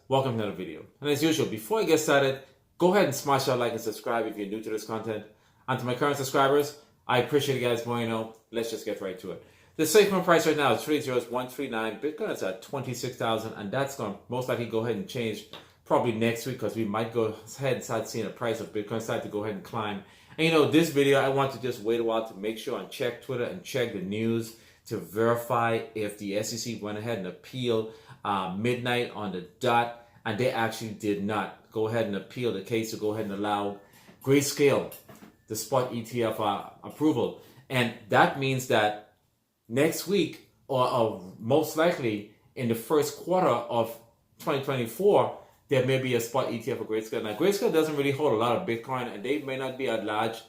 welcome to another video. And as usual, before I get started, go ahead and smash that like and subscribe if you're new to this content. And to my current subscribers, I appreciate you guys. Let's just get right to it. The Safemoon price right now is 30139. Bitcoin is at 26,000, and that's going to most likely go ahead and change probably next week because we might go ahead and start seeing the price of Bitcoin start to go ahead and climb. And this video, I want to just wait a while to make sure and check Twitter and check the news to verify if the SEC went ahead and appealed midnight on the dot, and they actually did not go ahead and appeal the case to go ahead and allow Grayscale, the spot ETF approval. And that means that next week, or most likely in the first quarter of 2024, there may be a spot ETF for Grayscale. Now, Grayscale doesn't really hold a lot of Bitcoin, and they may not be a large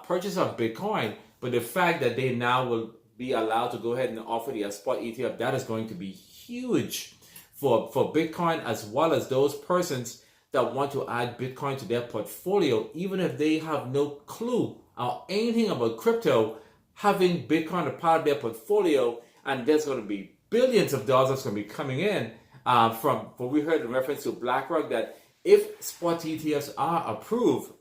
purchaser of Bitcoin, but the fact that they now will be allowed to go ahead and offer the spot ETF, that is going to be huge for Bitcoin, as well as those persons that want to add Bitcoin to their portfolio, even if they have no clue or anything about crypto. Having Bitcoin a part of their portfolio, and there's going to be billions of dollars that's going to be coming in from what we heard in reference to BlackRock, that if spot ETFs are approved,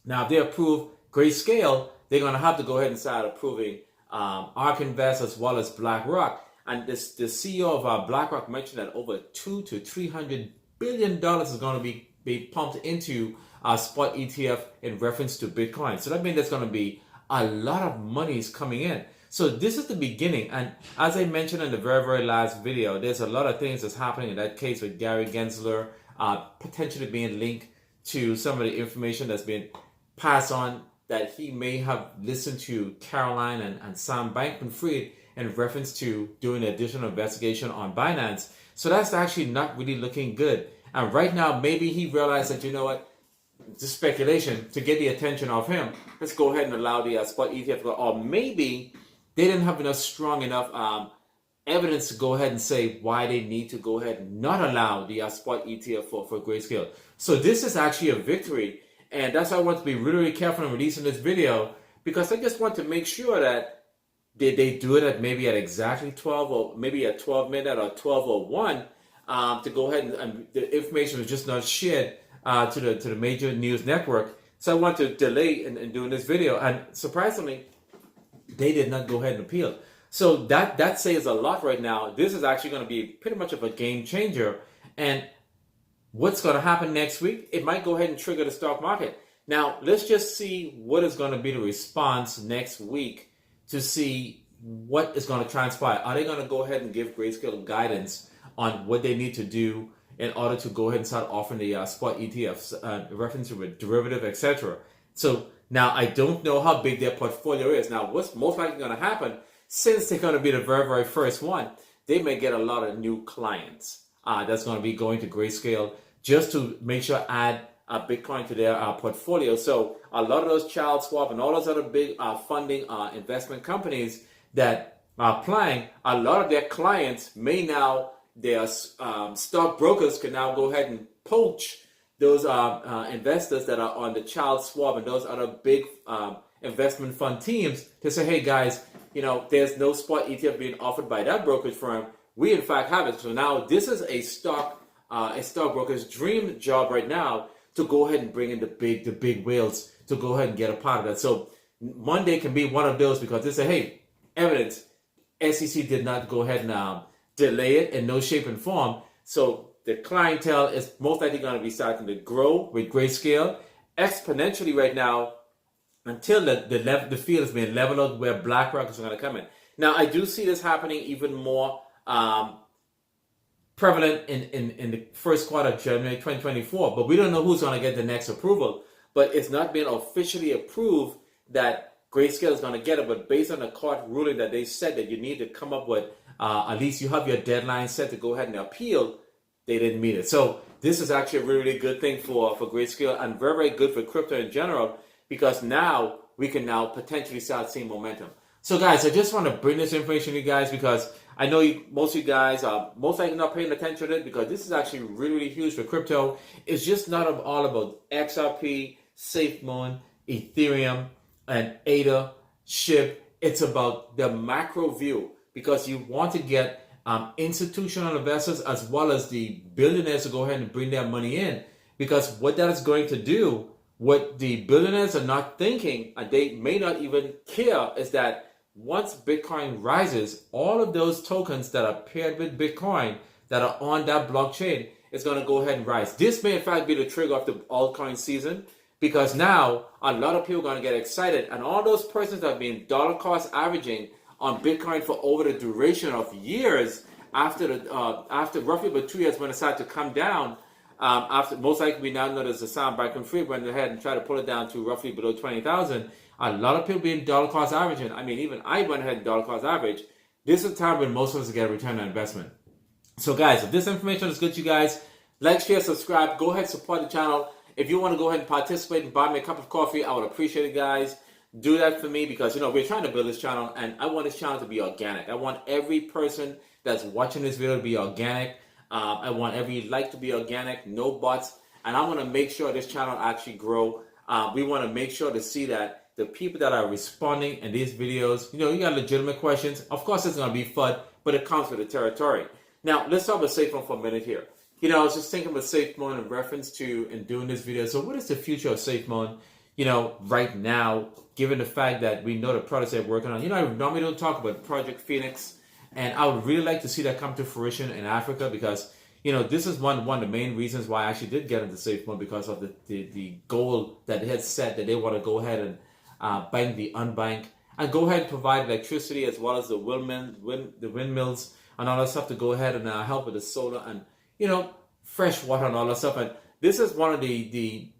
now if they approve Grayscale, they're going to have to go ahead and start approving ARK Invest as well as BlackRock. And the CEO of BlackRock mentioned that over $200 to $300 billion is going to be pumped into spot ETF in reference to Bitcoin. So that means there's going to be a lot of money is coming in. So this is the beginning. And as I mentioned in the very last video, there's a lot of things that's happening in that case with Gary Gensler potentially being linked to some of the information that's been passed on, that he may have listened to Caroline and Sam Bankman-Fried in reference to doing an additional investigation on Binance. So that's actually not really looking good. And right now, maybe he realized that, you know what, just speculation to get the attention of him. Let's go ahead and allow the spot ETF to go. Or maybe they didn't have enough strong enough evidence to go ahead and say why they need to go ahead and not allow the spot ETF for Grayscale. So this is actually a victory. And that's why I want to be really careful in releasing this video, because I just want to make sure that they do it at maybe at exactly 12, or maybe at 12 midnight or 12:01 to go ahead and the information was just not shared to the major news network. So I want to delay in doing this video, and surprisingly, they did not go ahead and appeal. So that says a lot right now. This is actually going to be pretty much of a game changer. And what's going to happen next week? It might go ahead and trigger the stock market. Now, let's just see what is going to be the response next week to see what is going to transpire. Are they going to go ahead and give Grayscale guidance on what they need to do in order to go ahead and start offering the spot ETFs, reference to a derivative, etc.? So now I don't know how big their portfolio is. Now, what's most likely going to happen, since they're going to be the very first one, they may get a lot of new clients that's going to be going to Grayscale just to make sure add Bitcoin to their portfolio. So a lot of those Child Swap and all those other big funding investment companies that are applying, a lot of their clients may now, their stock brokers can now go ahead and poach those investors that are on the Child Swap and those other big investment fund teams to say, hey guys, there's no spot ETF being offered by that brokerage firm. We in fact have it. So now this is a stockbroker's dream job right now, to go ahead and bring in the big whales to go ahead and get a part of that. So Monday can be one of those, because they say, hey, evidence, SEC did not go ahead and delay it in no shape and form. So the clientele is most likely going to be starting to grow with Grayscale exponentially right now, until the field is being leveled out where BlackRock is going to come in. Now, I do see this happening even more prevalent in the first quarter of January 2024, but we don't know who's going to get the next approval. But it's not been officially approved that Grayscale is going to get it, but based on the court ruling that they said that you need to come up with, at least you have your deadline set to go ahead and appeal, they didn't meet it. So this is actually a really good thing for Grayscale, and very good for crypto in general, because now we can now potentially start seeing momentum. So guys, I just want to bring this information to you guys, because I know most of you guys are most likely not paying attention to it, because this is actually really huge for crypto. It's just not all about XRP, Safemoon, Ethereum, and ADA, SHIB. It's about the macro view, because you want to get institutional investors as well as the billionaires to go ahead and bring their money in. Because what that is going to do, what the billionaires are not thinking, and they may not even care, is that once Bitcoin rises, all of those tokens that are paired with Bitcoin that are on that blockchain is going to go ahead and rise. This may in fact be the trigger of the altcoin season, because now a lot of people are going to get excited, and all those persons that have been dollar cost averaging on Bitcoin for over the duration of years, after roughly about 2 years when it started to come down, after most likely we now know there's a sound back and free, went ahead and tried to pull it down to roughly below 20,000. A lot of people being dollar cost averaging. I mean, even I went ahead and dollar cost average. This is a time when most of us get a return on investment. So guys, if this information is good to you guys, like, share, subscribe, go ahead, support the channel. If you want to go ahead and participate and buy me a cup of coffee, I would appreciate it, guys. Do that for me, because we're trying to build this channel, and I want this channel to be organic. I want every person that's watching this video to be organic. I want every like to be organic, no bots, and I want to make sure this channel actually grow. We want to make sure to see that the people that are responding in these videos, you got legitimate questions. Of course, it's going to be fun, but it comes with the territory. Now, let's talk about Safemoon for a minute here. I was just thinking about Safemoon in reference to in doing this video. So what is the future of Safemoon, right now, given the fact that we know the products they're working on? I normally don't talk about Project Phoenix, and I would really like to see that come to fruition in Africa, because, this is one of the main reasons why I actually did get into Safemoon, because of the goal that they had set, that they want to go ahead and bank the unbanked, and go ahead and provide electricity as well as the windmills and all that stuff to go ahead and help with the solar and, fresh water and all that stuff. And this is one of the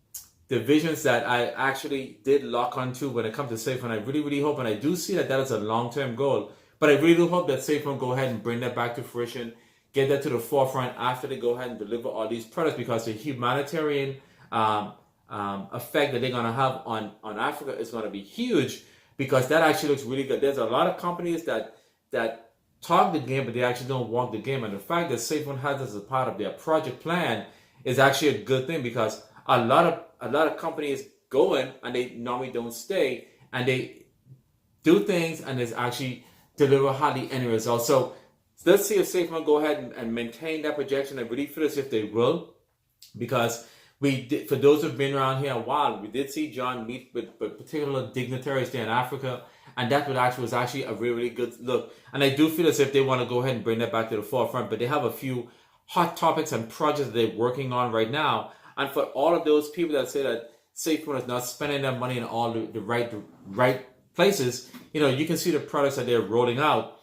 visions that I actually did lock onto when it comes to Safemoon. I really, really hope, and I do see that is a long-term goal, but I really do hope that Safemoon go ahead and bring that back to fruition, get that to the forefront after they go ahead and deliver all these products, because the humanitarian effect that they're going to have on Africa is going to be huge, because that actually looks really good. There's a lot of companies that talk the game, but they actually don't walk the game. And the fact that Safemoon has this as a part of their project plan is actually a good thing, because a lot of companies go in and they normally don't stay, and they do things and it's actually deliver hardly any results. So let's see if Safemoon go ahead and maintain that projection. I really feel as if they will, because we did, for those who've been around here a while, we did see John meet with particular dignitaries there in Africa, and that was actually a really, really good look. And I do feel as if they want to go ahead and bring that back to the forefront, but they have a few hot topics and projects that they're working on right now. And for all of those people that say that Safemoon is not spending their money in all the right places, you can see the products that they're rolling out.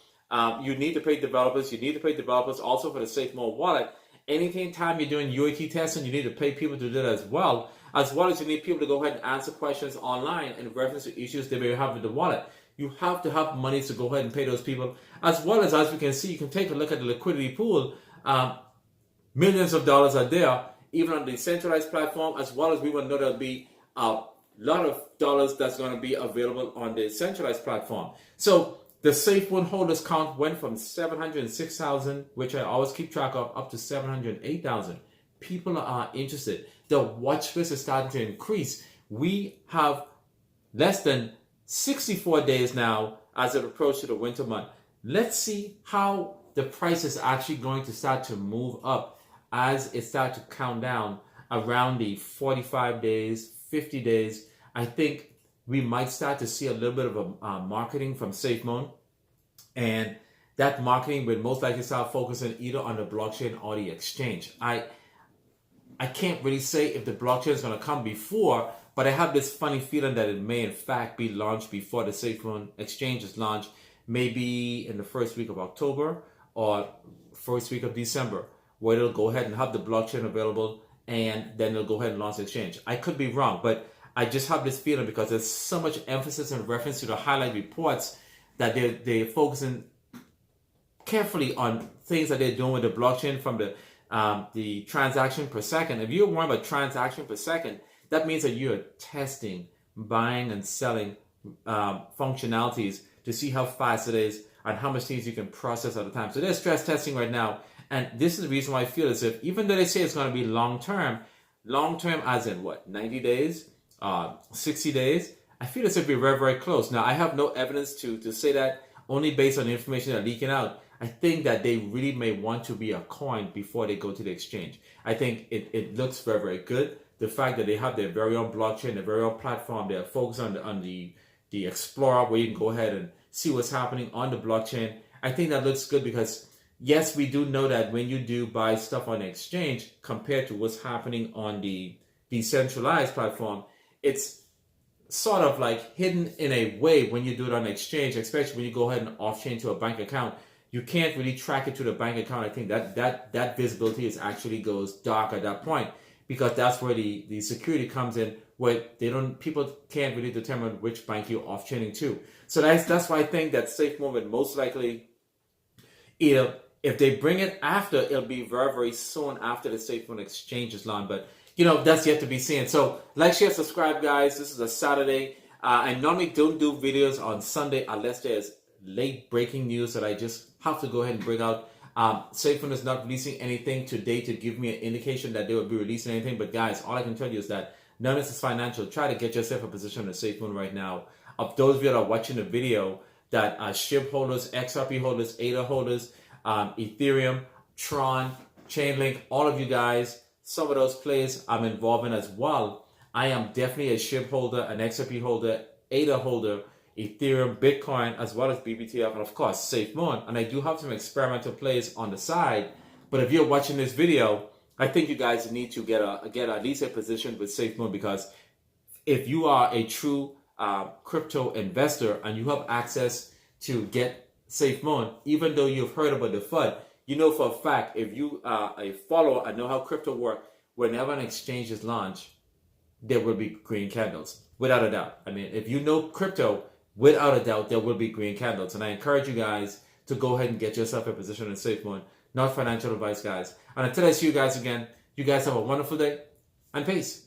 You need to pay developers. You need to pay developers also for the Safemoon wallet. Anytime you're doing UAT testing, you need to pay people to do that as well as you need people to go ahead and answer questions online in reference to issues they may have with the wallet. You have to have money to go ahead and pay those people, as well as we can see, you can take a look at the liquidity pool. Millions of dollars are there, even on the centralized platform, as well as we will know there'll be a lot of dollars that's going to be available on the centralized platform. So the Safemoon holders count went from 706,000, which I always keep track of, up to 708,000. People are interested. The watch list is starting to increase. We have less than 64 days now as it approaches to the winter month. Let's see how the price is actually going to start to move up as it starts to count down around the 45 days, 50 days. I think we might start to see a little bit of a marketing from Safemoon, and that marketing will most likely start focusing either on the blockchain or the exchange. I can't really say if the blockchain is going to come before, but I have this funny feeling that it may in fact be launched before the Safemoon exchange is launched, maybe in the first week of October or first week of December, where it'll go ahead and have the blockchain available, and then they'll go ahead and launch the exchange. I could be wrong, but I just have this feeling, because there's so much emphasis in reference to the highlight reports that they're focusing carefully on things that they're doing with the blockchain from the transaction per second. If you're worried about transaction per second, that means that you're testing, buying and selling functionalities to see how fast it is and how much things you can process at a time. So they're stress testing right now. And this is the reason why I feel as if, even though they say it's going to be long-term as in what, 90 days, 60 days, I feel as if we're very, very close. Now, I have no evidence to say that, only based on the information that are leaking out. I think that they really may want to be a coin before they go to the exchange. I think it looks very, very good. The fact that they have their very own blockchain, their very own platform, they're focused on the Explorer, where you can go ahead and see what's happening on the blockchain. I think that looks good because, yes, we do know that when you do buy stuff on the exchange compared to what's happening on the decentralized platform, it's sort of like hidden in a way when you do it on the exchange, especially when you go ahead and off-chain to a bank account. You can't really track it to the bank account. I think that visibility is actually goes dark at that point, because that's where the security comes in, where people can't really determine which bank you're off-chaining to. So that's why I think that Safemoon would most likely, either if they bring it after, it'll be very, very soon after the Safemoon exchange is launched. But that's yet to be seen. So like, share, subscribe, guys. This is a Saturday. I normally don't do videos on Sunday unless there's late breaking news that I just have to go ahead and bring out. Safemoon is not releasing anything today to give me an indication that they will be releasing anything. But guys, all I can tell you is that none of this is financial. Try to get yourself a position on Safemoon right now. Of those of you that are watching the video that are SHIB holders, XRP holders, ADA holders, Ethereum, Tron, Chainlink, all of you guys, some of those plays I'm involved in as well. I am definitely a SHIB holder, an XRP holder, ADA holder, Ethereum, Bitcoin, as well as BBTF, and of course Safemoon. And I do have some experimental plays on the side. But if you're watching this video, I think you guys need to get at least a position with Safemoon, because if you are a true crypto investor and you have access to get Safemoon, even though you've heard about the FUD, you know for a fact, if you are a follower and know how crypto works, whenever an exchange is launched, there will be green candles, without a doubt. I mean, if you know crypto, without a doubt, there will be green candles. And I encourage you guys to go ahead and get yourself a position in Safemoon. Not financial advice, guys. And until I see you guys again, you guys have a wonderful day, and peace.